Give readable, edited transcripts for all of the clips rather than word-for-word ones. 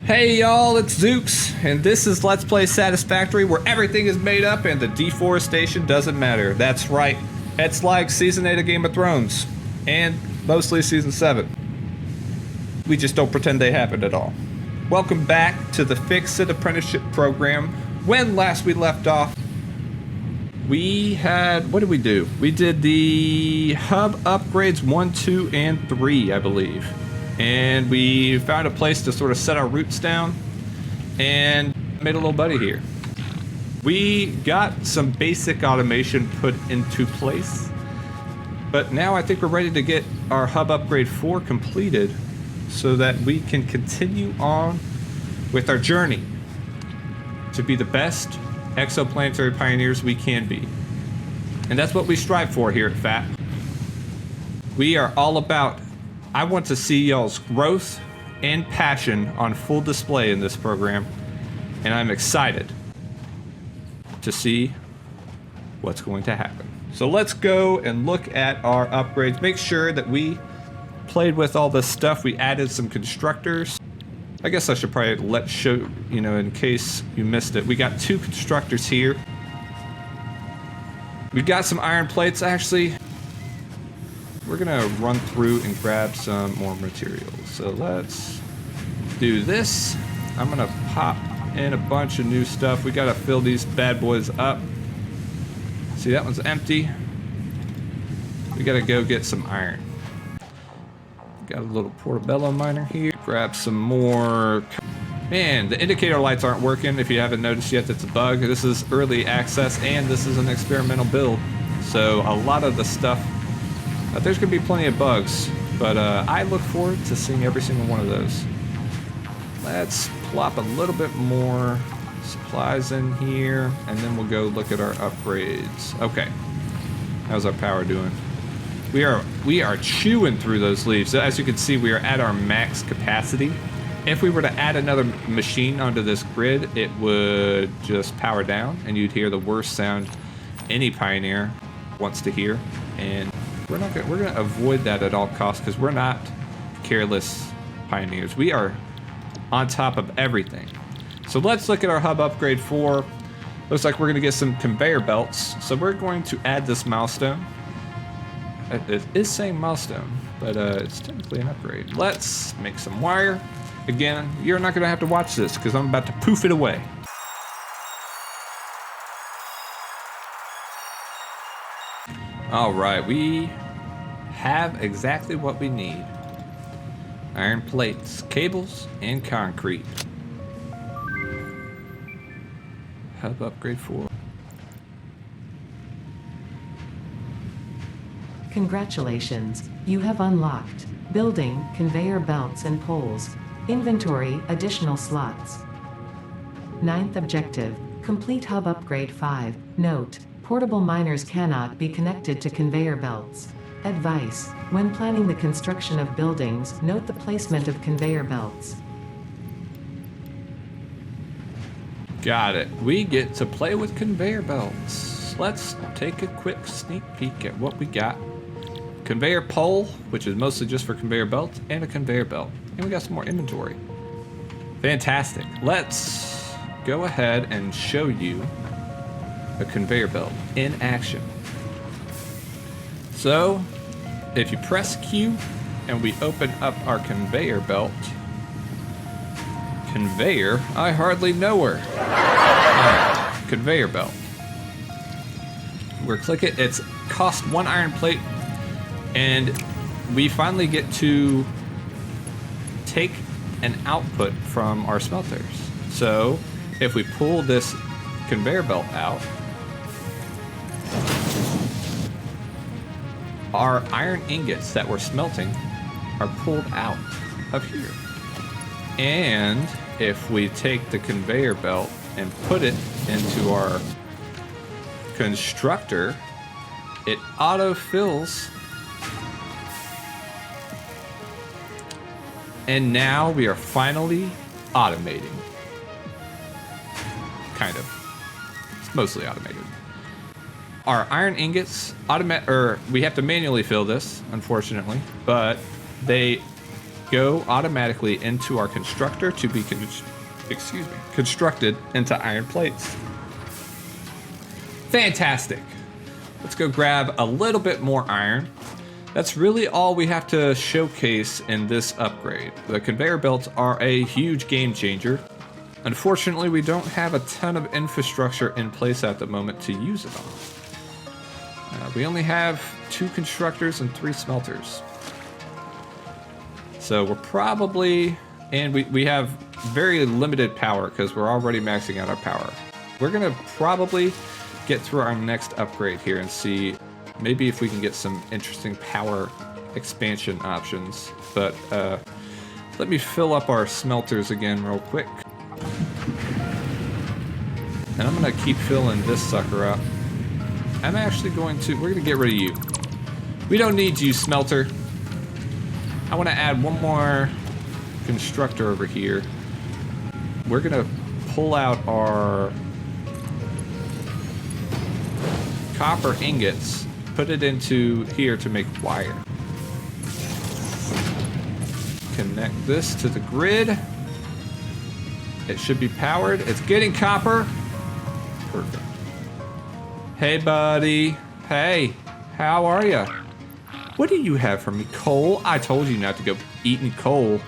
Hey y'all, it's Zooks, and this is Let's Play Satisfactory, where everything is made up and the deforestation doesn't matter. That's right, it's like Season 8 of Game of Thrones, and mostly Season 7. We just don't pretend they happened at all. Welcome back to the FICSIT Apprenticeship Program. When last we left off, we had, what did we do? We did the hub upgrades 1, 2, and 3, I believe. And we found a place to sort of set our roots down and made a little buddy here. We got some basic automation put into place, but now I think we're ready to get our hub upgrade 4 completed so that we can continue on with our journey to be the best exo-planetary pioneers we can be. And that's what we strive for here at FAT. We are all about, I want to see y'all's growth and passion on full display in this program, and I'm excited to see what's going to happen. So let's go and look at our upgrades. Make sure that we played with all this stuff. We added some constructors. I guess I should probably show, you know, in case you missed it. We got 2 constructors here. We got some iron plates, actually. We're gonna run through and grab some more materials. So let's do this. I'm gonna pop in a bunch of new stuff. We gotta fill these bad boys up. See, that one's empty. We gotta go get some iron. Got a little portobello miner here. Grab some more. Man, the indicator lights aren't working. If you haven't noticed yet, that's a bug. This is early access and this is an experimental build. So a lot of the stuff, there's gonna be plenty of bugs, but I look forward to seeing every single one of those. Let's plop a little bit more supplies in here, and then we'll go look at our upgrades. Okay, how's our power doing? We are chewing through those leaves. So as you can see, we are at our max capacity. If we were to add another machine onto this grid, it would just power down, and you'd hear the worst sound any pioneer wants to hear. And we're gonna avoid that at all costs, because we're not careless pioneers. We are on top of everything. So let's look at our hub upgrade 4. Looks like we're gonna get some conveyor belts. So we're going to add this milestone. It is saying milestone, but it's technically an upgrade. Let's make some wire. Again, you're not gonna have to watch this because I'm about to poof it away. All right, we have exactly what we need. Iron plates, cables, and concrete. Hub upgrade 4. Congratulations, you have unlocked building, conveyor belts and poles. Inventory, additional slots. 9th objective, complete hub upgrade 5. Note, portable miners cannot be connected to conveyor belts. Advice, when planning the construction of buildings, note the placement of conveyor belts. Got it. We get to play with conveyor belts. Let's take a quick sneak peek at what we got. Conveyor pole, which is mostly just for conveyor belts, and a conveyor belt. And we got some more inventory. Fantastic. Let's go ahead and show you a conveyor belt in action. So, if you press Q and we open up our conveyor belt, conveyor, I hardly know her. Conveyor belt. We're click it, it's cost 1 iron plate, and we finally get to take an output from our smelters. So if we pull this conveyor belt out, our iron ingots that we're smelting are pulled out of here. And if we take the conveyor belt and put it into our constructor, it auto-fills. And now we are finally automating. Kind of. It's mostly automated. Our iron ingots, we have to manually fill this, unfortunately, but they go automatically into our constructor to be constructed into iron plates. Fantastic. Let's go grab a little bit more iron. That's really all we have to showcase in this upgrade. The conveyor belts are a huge game changer. Unfortunately, we don't have a ton of infrastructure in place at the moment to use it on. We only have 2 constructors and 3 smelters. So we're probably, and we have very limited power because we're already maxing out our power. We're gonna probably get through our next upgrade here and see maybe if we can get some interesting power expansion options. But let me fill up our smelters again real quick. And I'm gonna keep filling this sucker up. I'm actually we're gonna get rid of you. We don't need you, smelter. I wanna add one more constructor over here. We're gonna pull out our copper ingots, put it into here to make wire. Connect this to the grid. It should be powered. It's getting copper. Perfect. Hey, buddy. Hey, how are you? What do you have for me? Coal? I told you not to go eating coal.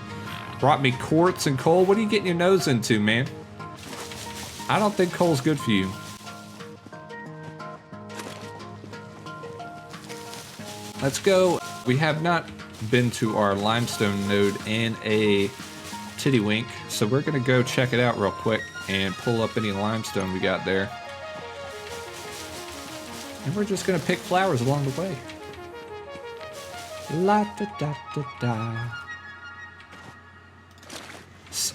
Brought me quartz and coal. What are you getting your nose into, man? I don't think coal's good for you. Let's go. We have not been to our limestone node in a tiddywink, so we're gonna go check it out real quick and pull up any limestone we got there. And we're just gonna pick flowers along the way. La da da da da.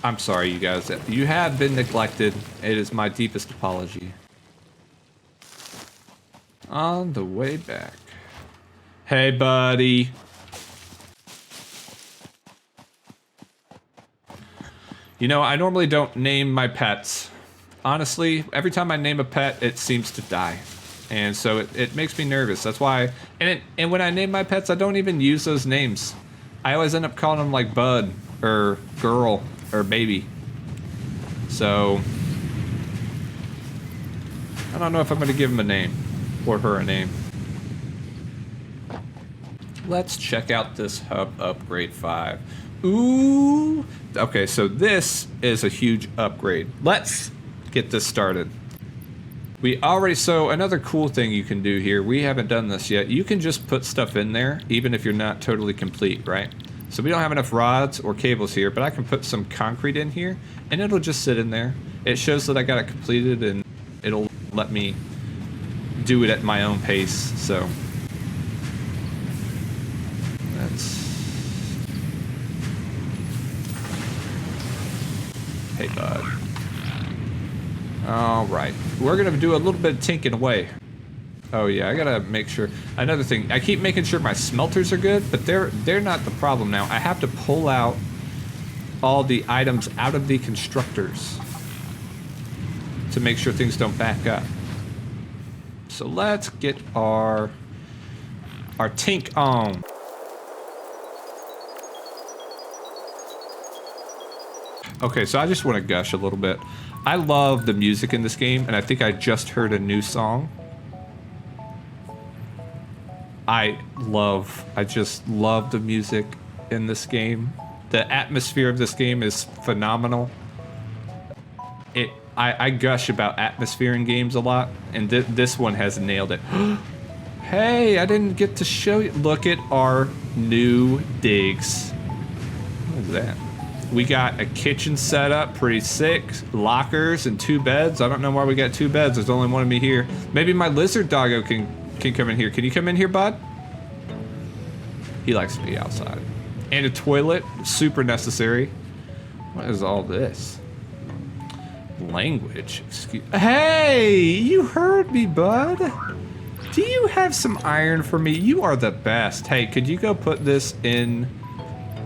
I'm sorry, you guys. You have been neglected. It is my deepest apology. On the way back. Hey, buddy. You know, I normally don't name my pets. Honestly, every time I name a pet, it seems to die. And so it makes me nervous. That's why, and when I name my pets, I don't even use those names. I always end up calling them like bud or girl or baby. So I don't know if I'm gonna give him a name or her a name. Let's check out this hub upgrade 5. Ooh. Okay, so this is a huge upgrade. Let's get this started. So another cool thing you can do here, we haven't done this yet, you can just put stuff in there even if you're not totally complete, right? So we don't have enough rods or cables here, but I can put some concrete in here and it'll just sit in there. It shows that I got it completed and it'll let me do it at my own pace, so. Hey, bud. All right, we're gonna do a little bit of tinking away. Oh yeah, I gotta make sure. Another thing, I keep making sure my smelters are good, but they're not the problem now. I have to pull out all the items out of the constructors to make sure things don't back up. So let's get our tink on. Okay, so I just want to gush a little bit. I love the music in this game, and I think I just heard a new song. I just love the music in this game. The atmosphere of this game is phenomenal. I gush about atmosphere in games a lot, and this one has nailed it. Hey, I didn't get to show you. Look at our new digs. What is that? We got a kitchen set up, pretty sick. Lockers and 2 beds. I don't know why we got 2 beds. There's only one of me here. Maybe my lizard doggo can come in here. Can you come in here, bud? He likes to be outside. And a toilet, super necessary. What is all this? Language. Hey, you heard me, bud. Do you have some iron for me? You are the best. Hey, could you go put this in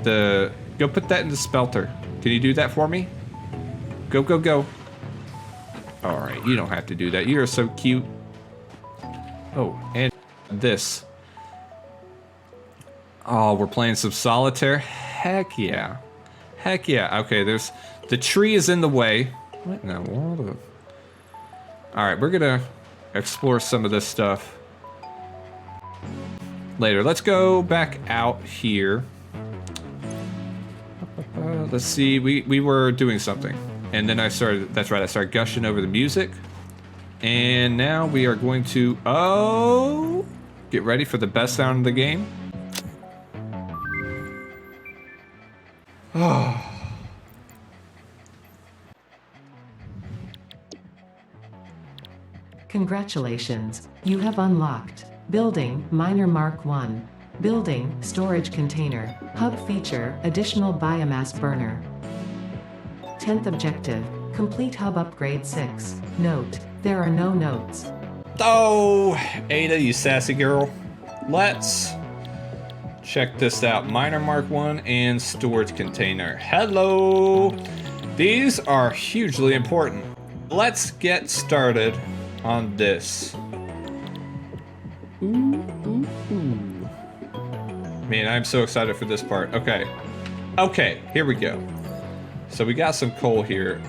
the... Go put that in the smelter. Can you do that for me? Go, go, go. All right, you don't have to do that. You are so cute. Oh, and this. Oh, we're playing some solitaire. heck yeah. Heck yeah. Okay, there's... The tree is in the way. What in the world? Alright, we're gonna explore some of this stuff later. Let's go back out here. Let's see, we were doing something. And then I started, that's right, I started gushing over the music. And now we are going to, oh, get ready for the best sound of the game. Oh. Congratulations, you have unlocked Building Miner Mark 1. Building Storage Container. Hub feature Additional Biomass Burner. 10th objective, complete hub upgrade 6. Note, there are no notes. Oh, Ada, you sassy girl. Let's check this out. Miner Mark 1 and storage container. Hello. These are hugely important. Let's get started on this. Ooh. Man, I'm so excited for this part. Okay, here we go. So we got some coal here.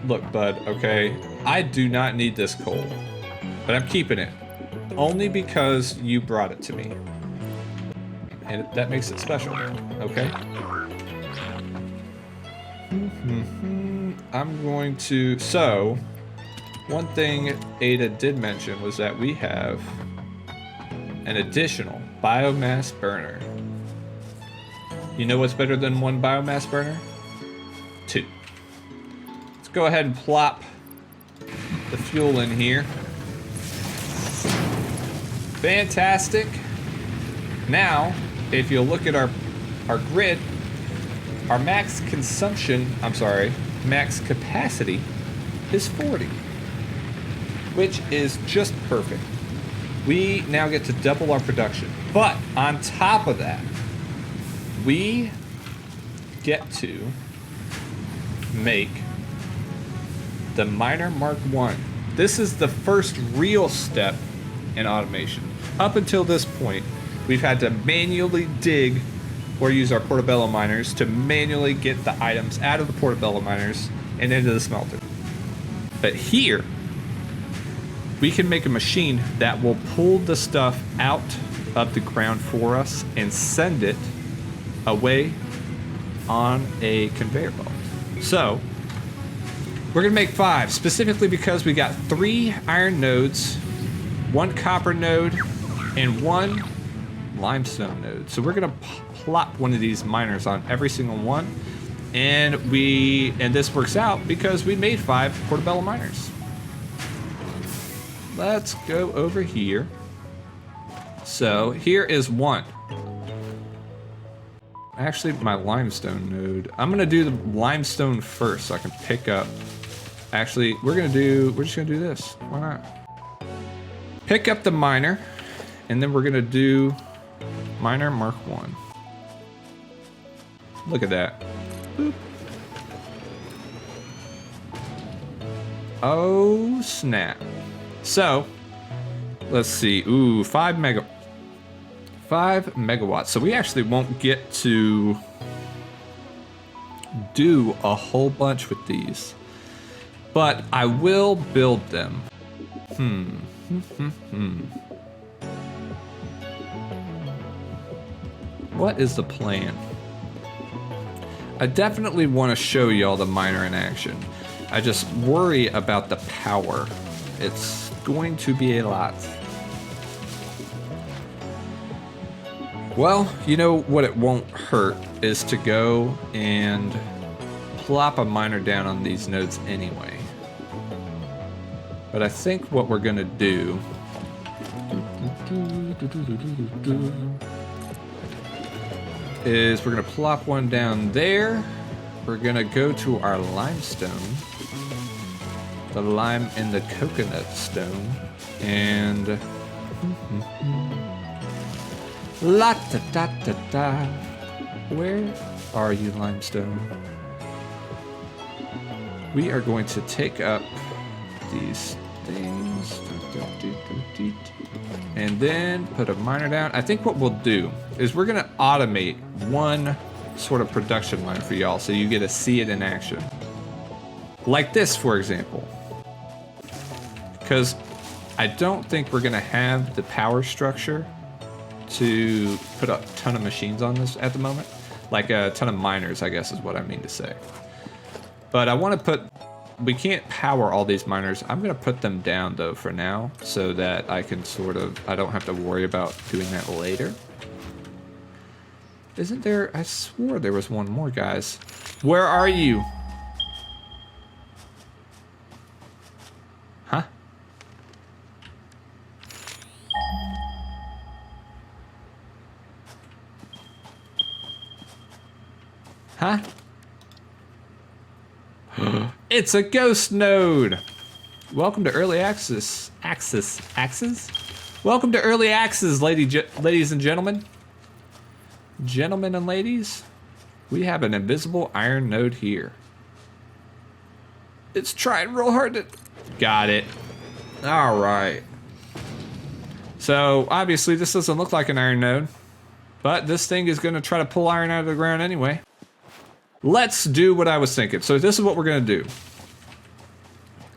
Look, bud, okay? I do not need this coal, but I'm keeping it. Only because you brought it to me. And that makes it special, okay? I'm going to, so, one thing Ada did mention was that we have an additional biomass burner. You know what's better than one biomass burner? 2. Let's go ahead and plop the fuel in here. Fantastic. Now, if you'll look at our grid, our max capacity is 40, which is just perfect. We now get to double our production. But on top of that, we get to make the Miner Mark 1. This is the first real step in automation. Up until this point, we've had to manually dig or use our portobello miners to manually get the items out of the portobello miners and into the smelter. But here, we can make a machine that will pull the stuff out of the ground for us and send it away on a conveyor belt. So, we're gonna make 5, specifically because we got 3 iron nodes, 1 copper node, and 1 limestone node. So we're gonna plop one of these miners on every single one, and this works out because we made 5 portobello miners. Let's go over here. So here is 1. Actually, my limestone node. I'm gonna do the limestone first so I can pick up. Actually, we're just gonna do this. Why not? Pick up the miner, and then we're gonna do Miner Mark 1. Look at that. Boop. Oh, snap. So, let's see. Ooh, 5 megawatts. So we actually won't get to do a whole bunch with these. But I will build them. What is the plan? I definitely want to show y'all the miner in action. I just worry about the power. It's going to be a lot. Well, you know what it won't hurt is to go and plop a miner down on these nodes anyway. But I think what we're gonna do is we're gonna plop one down there. We're gonna go to our limestone, the lime and the coconut stone, and la da da da da. Where are you, limestone? We are going to take up these things and then put a miner down. I think what we'll do is we're gonna automate one sort of production line for y'all so you get to see it in action. Like this, for example. Because I don't think we're gonna have the power structure to put a ton of machines on this at the moment. Like a ton of miners, I guess is what I mean to say. But I want to put, we can't power all these miners. I'm gonna put them down though for now so that I can sort of, I don't have to worry about doing that later. Isn't there, I swore there was one more, guys. Where are you? Huh? Huh? It's a ghost node. Welcome to early access. Welcome to early access, ladies and gentlemen. Gentlemen and ladies, we have an invisible iron node here. It's trying real hard to... Got it. All right. So obviously this doesn't look like an iron node, but this thing is going to try to pull iron out of the ground anyway. Let's do what I was thinking. So this is what we're going to do.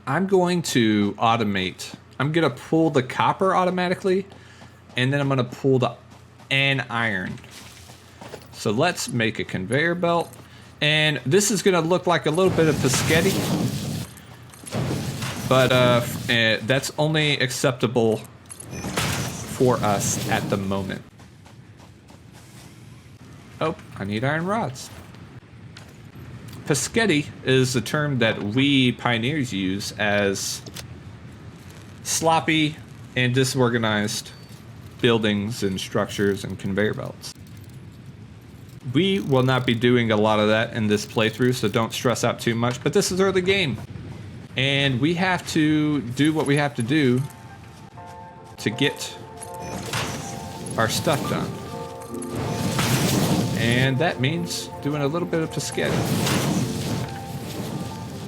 I'm going to automate. I'm going to pull the copper automatically, and then I'm going to pull the iron. So let's make a conveyor belt. And this is going to look like a little bit of Pescetti. But that's only acceptable for us at the moment. Oh, I need iron rods. Pescetti is the term that we pioneers use as sloppy and disorganized buildings and structures and conveyor belts. We will not be doing a lot of that in this playthrough, so don't stress out too much, but this is early game. And we have to do what we have to do to get our stuff done. And that means doing a little bit of Pescetti.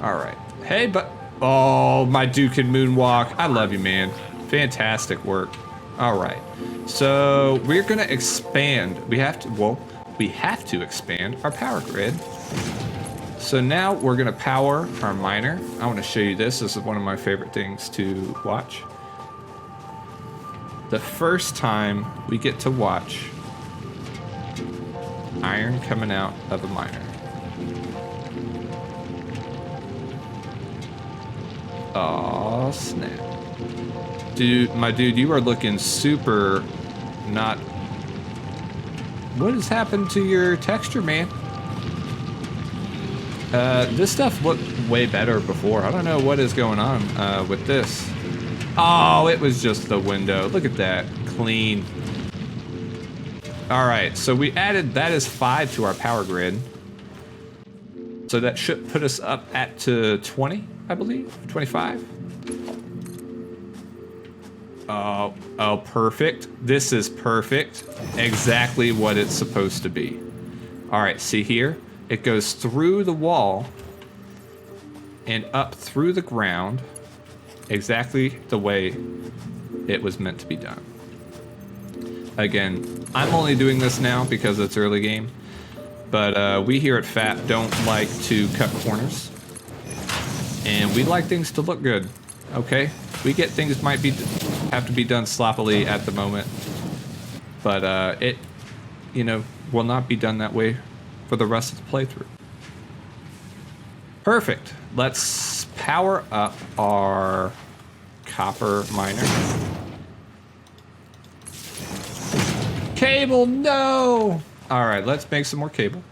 All right. Hey, but... Oh, my dude can moonwalk. I love you, man. Fantastic work. All right. So we're going to expand. We have to expand our power grid. So now we're going to power our miner. I want to show you this. This is one of my favorite things to watch. The first time we get to watch iron coming out of a miner. Oh snap. Dude, my dude, you are looking super not... What has happened to your texture, man? This stuff looked way better before. I don't know what is going on with this. Oh, it was just the window. Look at that. Clean. All right, so we added, that is 5 to our power grid. So that should put us up at to 20, I believe, 25. Oh, perfect. This is perfect. Exactly what it's supposed to be. All right, see here? It goes through the wall and up through the ground exactly the way it was meant to be done. Again, I'm only doing this now because it's early game, but we here at FAP don't like to cut corners, and we like things to look good, okay? We get things might have to be done sloppily at the moment, but it, will not be done that way for the rest of the playthrough. Perfect. Let's power up our copper miner. Cable, no! All right, let's make some more cable.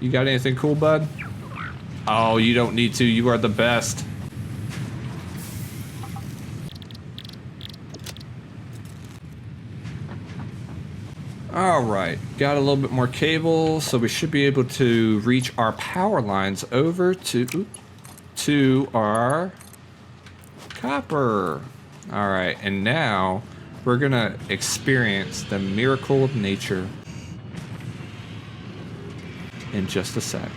You got anything cool, bud? Oh, you don't need to. You are the best. All right, got a little bit more cable, so we should be able to reach our power lines over to our copper. All right, and now we're gonna experience the miracle of nature in just a sec.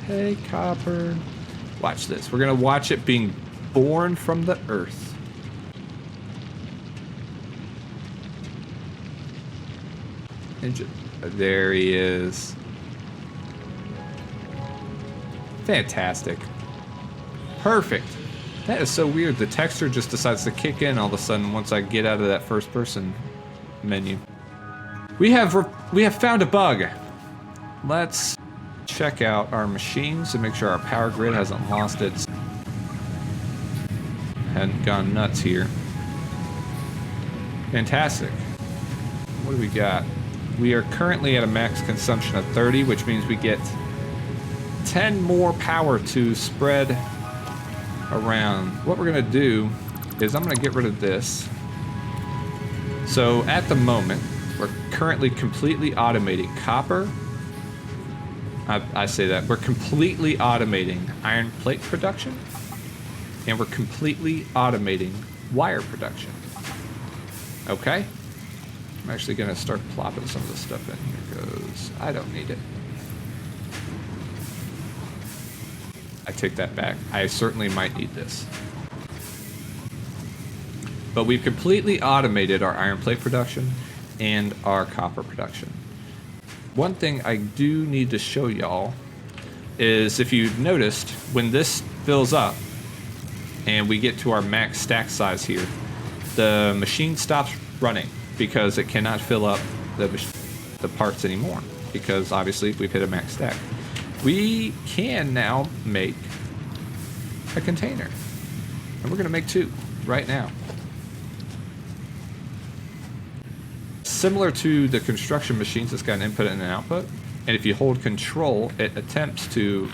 Hey, copper. Watch this. We're gonna watch it being born from the earth. There he is. Fantastic. Perfect. That is so weird. The texture just decides to kick in all of a sudden once I get out of that first person menu. We have found a bug. Let's check out our machines to make sure our power grid hasn't lost its... hadn't gone nuts here. Fantastic. What do we got? We are currently at a max consumption of 30, which means we get 10 more power to spread around. What we're gonna do is I'm gonna get rid of this. So at the moment, we're currently completely automating copper. I say that. We're completely automating iron plate production, and we're completely automating wire production. Okay? I'm actually gonna start plopping some of this stuff in here because I don't need it. I take that back. I certainly might need this. But we've completely automated our iron plate production and our copper production. One thing I do need to show y'all is, if you've noticed, when this fills up and we get to our max stack size here, the machine stops running because it cannot fill up the parts anymore, because obviously we've hit a max stack. We can now make a container, and we're gonna make 2 right now. Similar to the construction machines, it's got an input and an output, and if you hold control, it attempts to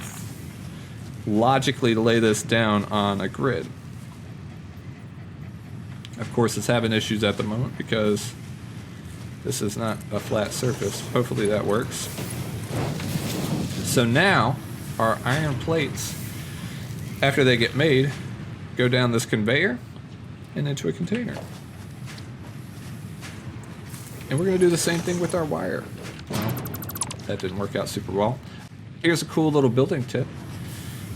logically lay this down on a grid. Of course, it's having issues at the moment because this is not a flat surface. Hopefully that works. So now our iron plates, after they get made, go down this conveyor and into a container. And we're gonna do the same thing with our wire. Well, that didn't work out super well. Here's a cool little building tip.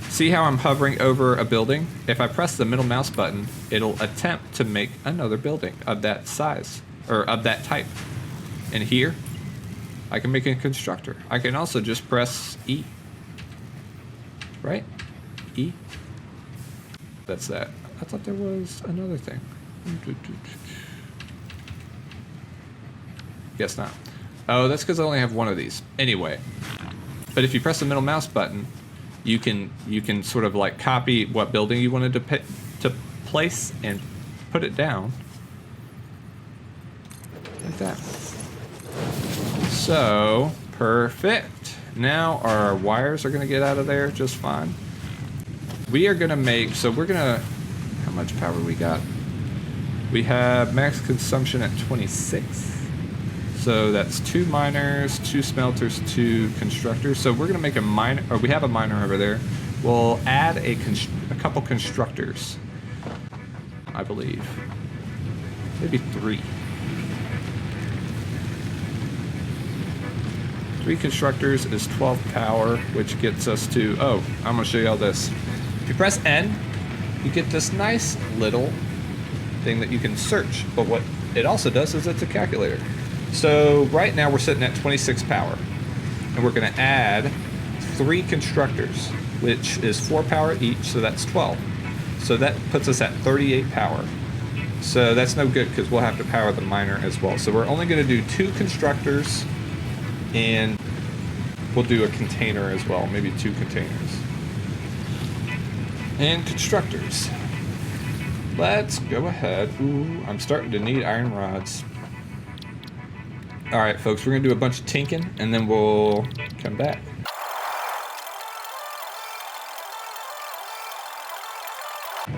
See how I'm hovering over a building? If I press the middle mouse button, it'll attempt to make another building of that size, or of that type. And here, I can make a constructor. I can also just press E. Right? E. That's that. I thought there was another thing. Guess not. Oh, that's because I only have one of these. Anyway, but if you press the middle mouse button, you can sort of like copy what building you wanted to place and put it down like that. So perfect. Now our wires are going to get out of there just fine. We are going to make, so we're going to, how much power we got? We have max consumption at 26. So that's 2 miners, 2 smelters, 2 constructors. So we're going to make a miner, or we have a miner over there. We'll add a couple constructors, I believe. Maybe 3. 3 constructors is 12 power, which gets us to, oh, I'm going to show you all this. If you press N, you get this nice little thing that you can search. But what it also does is it's a calculator. So right now we're sitting at 26 power, and we're going to add 3 constructors, which is 4 power each, so that's 12. So that puts us at 38 power. So that's no good because we'll have to power the miner as well. So we're only going to do 2 constructors, and we'll do a container as well, maybe 2 containers. And constructors. Let's go ahead. Ooh, I'm starting to need iron rods. All right, folks, we're gonna do a bunch of tinking, and then we'll come back.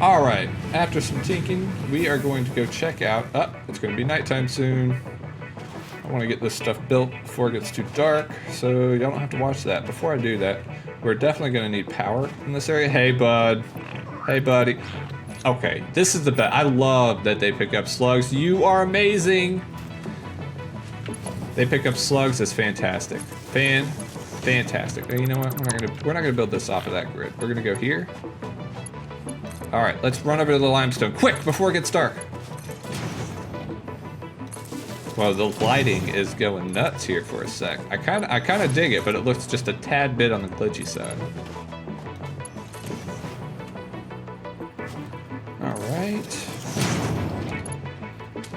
All right, after some tinking, we are going to go check out, it's gonna be nighttime soon. I wanna get this stuff built before it gets too dark, so y'all don't have to watch that. Before I do that, we're definitely gonna need power in this area. Hey, bud. Hey, buddy. Okay, this is the best. I love that they pick up slugs. You are amazing. They pick up slugs. Is fantastic. Fantastic. And you know what? We're not gonna build this off of that grid. We're gonna go here. All right, let's run over to the limestone. Quick, before it gets dark. Well, the lighting is going nuts here for a sec. I kind of dig it, but it looks just a tad bit on the glitchy side.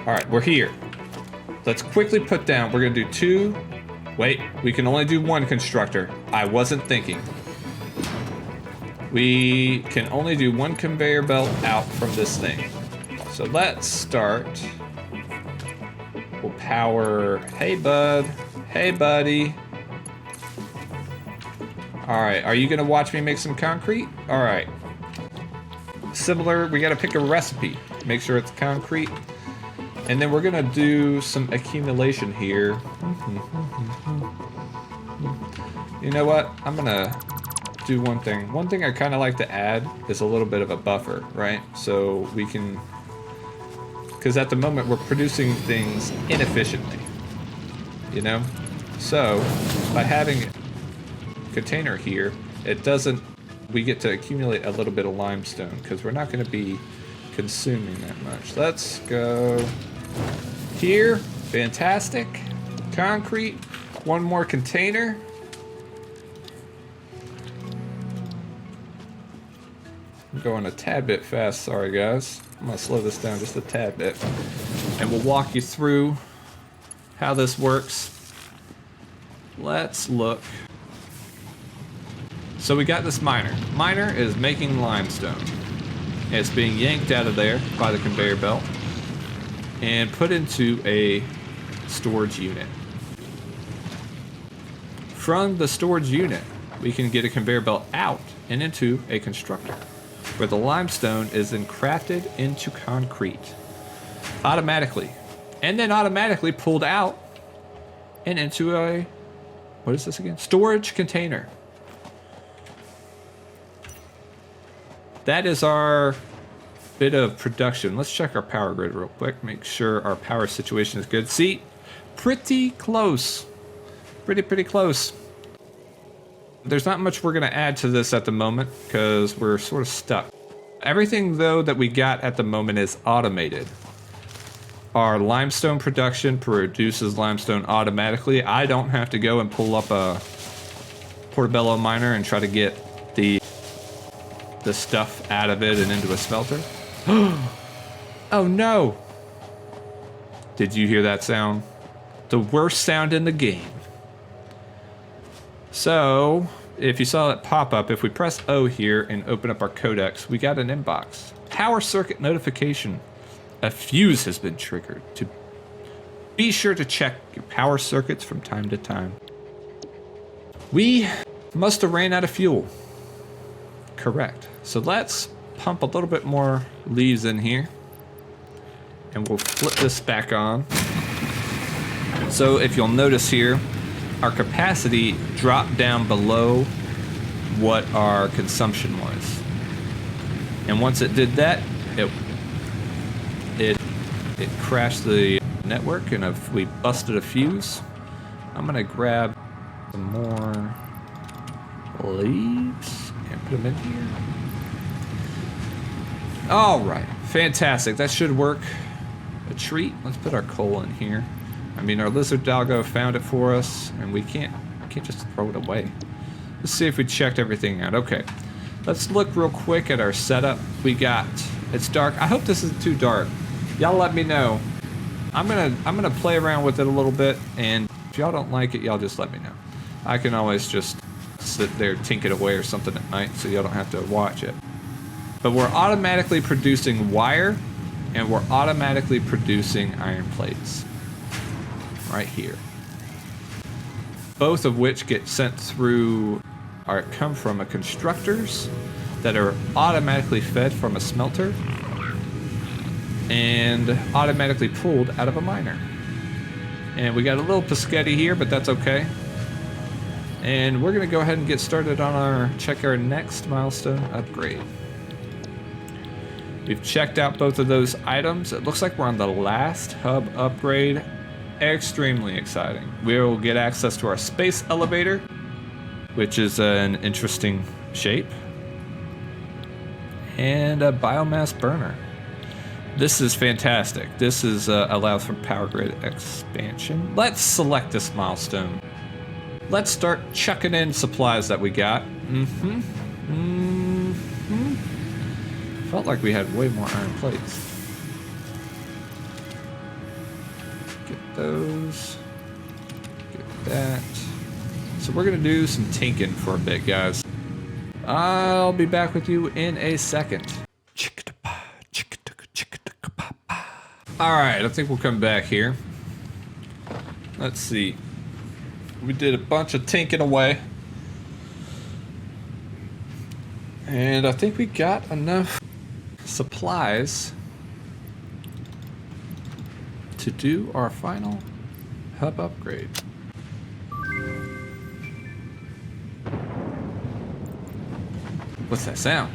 All right, we're here. Let's quickly put down, we're gonna do 2. Wait, we can only do 1 constructor. I wasn't thinking. We can only do 1 conveyor belt out from this thing. So let's start. We'll power, hey bud, hey buddy. All right, are you gonna watch me make some concrete? All right. Similar, we gotta pick a recipe. Make sure it's concrete. And then we're gonna do some accumulation here. You know what? I'm gonna do one thing. One thing I kind of like to add is a little bit of a buffer, right? So we can, because at the moment we're producing things inefficiently, you know? So by having a container here, it doesn't, we get to accumulate a little bit of limestone because we're not gonna be consuming that much. Let's go here. Fantastic. Concrete. 1 more container. I'm going a tad bit fast, sorry guys. I'm gonna slow this down just a tad bit. And we'll walk you through how this works. Let's look. So we got this miner. Miner is making limestone. It's being yanked out of there by the conveyor belt and put into a storage unit. From the storage unit, we can get a conveyor belt out and into a constructor, where the limestone is then crafted into concrete automatically, and then automatically pulled out and into a, what is this again? Storage container. That is our bit of production. Let's check our power grid real quick, make sure our power situation is good. See, pretty close. Pretty close. There's not much we're gonna add to this at the moment because we're sort of stuck. Everything though that we got at the moment is automated. Our limestone production produces limestone automatically. I don't have to go and pull up a portobello miner and try to get the stuff out of it and into a smelter. Oh no! Did you hear that sound? The worst sound in the game. So, if you saw it pop up, if we press O here and open up our codex, we got an inbox. Power circuit notification. A fuse has been triggered. To be sure to check your power circuits from time to time. We must have ran out of fuel. Correct. So let's pump a little bit more leaves in here. And we'll flip this back on. So if you'll notice here, our capacity dropped down below what our consumption was. And once it did that, it crashed the network, and if we busted a fuse, I'm gonna grab some more leaves and put them in here. All right, fantastic. That should work. A treat. Let's put our coal in here. I mean, our lizard doggo found it for us, and we can't just throw it away. Let's see if we checked everything out. Okay, let's look real quick at our setup. We got, it's dark. I hope this isn't too dark. Y'all let me know. I'm gonna play around with it a little bit, and if y'all don't like it, y'all just let me know. I can always just sit there, tink it away or something at night, so y'all don't have to watch it. But we're automatically producing wire, and we're automatically producing iron plates. Right here. Both of which get sent through, or come from a constructors that are automatically fed from a smelter and automatically pulled out of a miner. And we got a little Pescetti here, but that's okay. And we're gonna go ahead and get started on check our next milestone upgrade. We've checked out both of those items. It looks like we're on the last hub upgrade. Extremely exciting. We'll get access to our space elevator, which is an interesting shape. and a biomass burner. This is fantastic. This is allows for power grid expansion. Let's select this milestone. Let's start chucking in supplies that we got. Felt like we had way more iron plates. Get those. Get that. So we're gonna do some tinking for a bit, guys. I'll be back with you in a second. Alright, I think we'll come back here. Let's see. We did a bunch of tinking away. And I think we got enough supplies to do our final hub upgrade. What's that sound?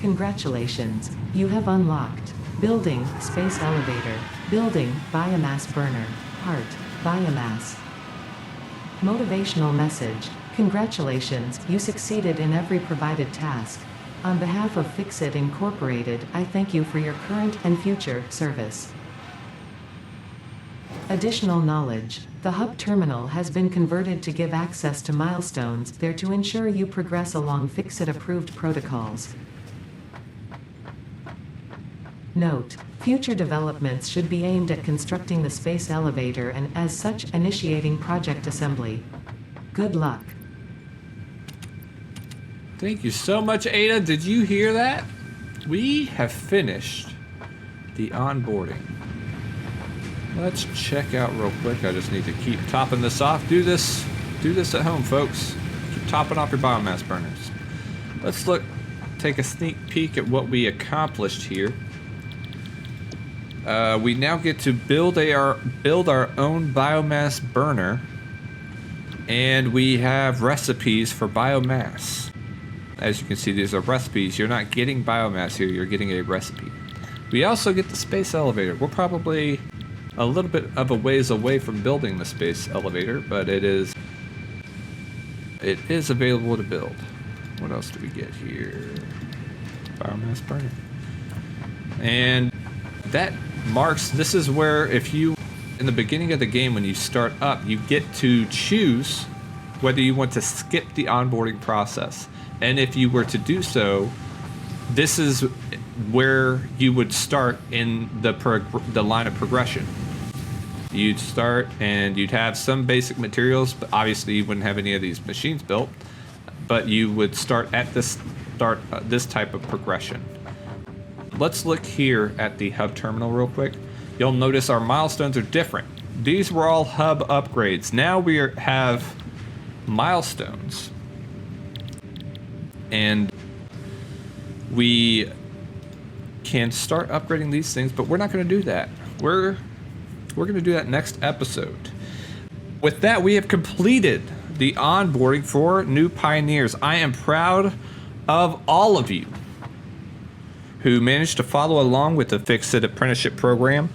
Congratulations, you have unlocked building space elevator, building biomass burner, part biomass. Motivational message. Congratulations, you succeeded in every provided task. On behalf of FICSIT Incorporated, I thank you for your current and future service. Additional knowledge. The hub terminal has been converted to give access to milestones there to ensure you progress along FICSIT approved protocols. Note: future developments should be aimed at constructing the space elevator and, as such, initiating project assembly. Good luck. Thank you so much, Ada. Did you hear that? We have finished the onboarding. Let's check out real quick. I just need to keep topping this off. Do this at home, folks. Keep topping off your biomass burners. Let's take a sneak peek at what we accomplished here. We now get to build our own biomass burner, and we have recipes for biomass. As you can see, these are recipes. You're not getting biomass here, you're getting a recipe. We also get the space elevator. We're probably a little bit of a ways away from building the space elevator, but it is available to build. What else do we get here? Biomass burner. And that marks, this is where, if you, in the beginning of the game when you start up, you get to choose whether you want to skip the onboarding process. And if you were to do so, this is where you would start in the line of progression. You'd start and you'd have some basic materials, but obviously you wouldn't have any of these machines built, but you would start at this type of progression. Let's look here at the hub terminal real quick. You'll notice our milestones are different. These were all hub upgrades. Now we have milestones. And we can start upgrading these things, but we're not going to do that. We're going to do that next episode. With that, we have completed the onboarding for new pioneers. I am proud of all of you who managed to follow along with the FICSIT Apprenticeship Program.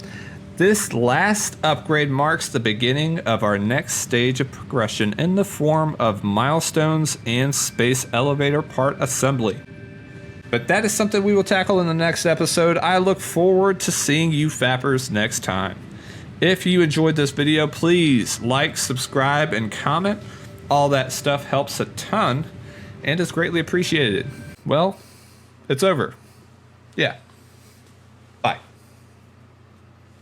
This last upgrade marks the beginning of our next stage of progression in the form of milestones and space elevator part assembly. But that is something we will tackle in the next episode. I look forward to seeing you fappers next time. If you enjoyed this video, please like, subscribe, and comment. All that stuff helps a ton and is greatly appreciated. Well, it's over. Yeah.